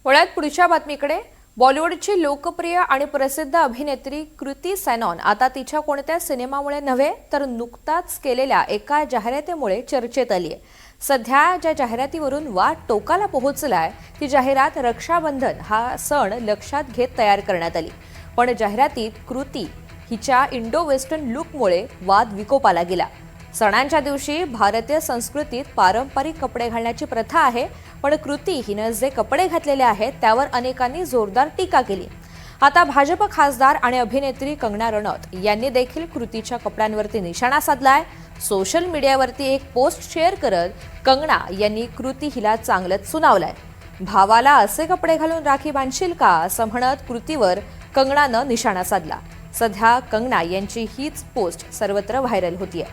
वळ्यात पुढच्या बातमीकडे. बॉलिवूडची लोकप्रिय आणि प्रसिद्ध अभिनेत्री कृती सॅनॉन आता तिच्या कोणत्या सिनेमामुळे नव्हे तर नुकताच केलेल्या एका जाहिरातीमुळे चर्चेत आली आहे. सध्या ज्या जाहिरातीवरून वाद टोकाला पोहोचलाय ती जाहिरात रक्षाबंधन हा सण लक्षात घेत तयार करण्यात आली. पण जाहिरातीत कृती हिच्या इंडो वेस्टर्न लुकमुळे वाद विकोपाला गेला. सणांच्या दिवशी भारतीय संस्कृतीत पारंपरिक कपडे घालण्याची प्रथा आहे, पण कृती हिनं जे कपडे घातलेले आहेत त्यावर अनेकांनी जोरदार टीका केली. आता भाजप खासदार आणि अभिनेत्री कंगना रनौत यांनी देखील कृतीच्या कपड्यांवरती निशाणा साधलाय. सोशल मीडियावरती एक पोस्ट शेअर करत कंगना यांनी कृती हिला चांगलंच सुनावलंय. भावाला असे कपडे घालून राखी बांधशील का असं म्हणत कृतीवर कंगनानं निशाणा साधला. सध्या कंगना यांची हीच पोस्ट सर्वत्र व्हायरल होतीये.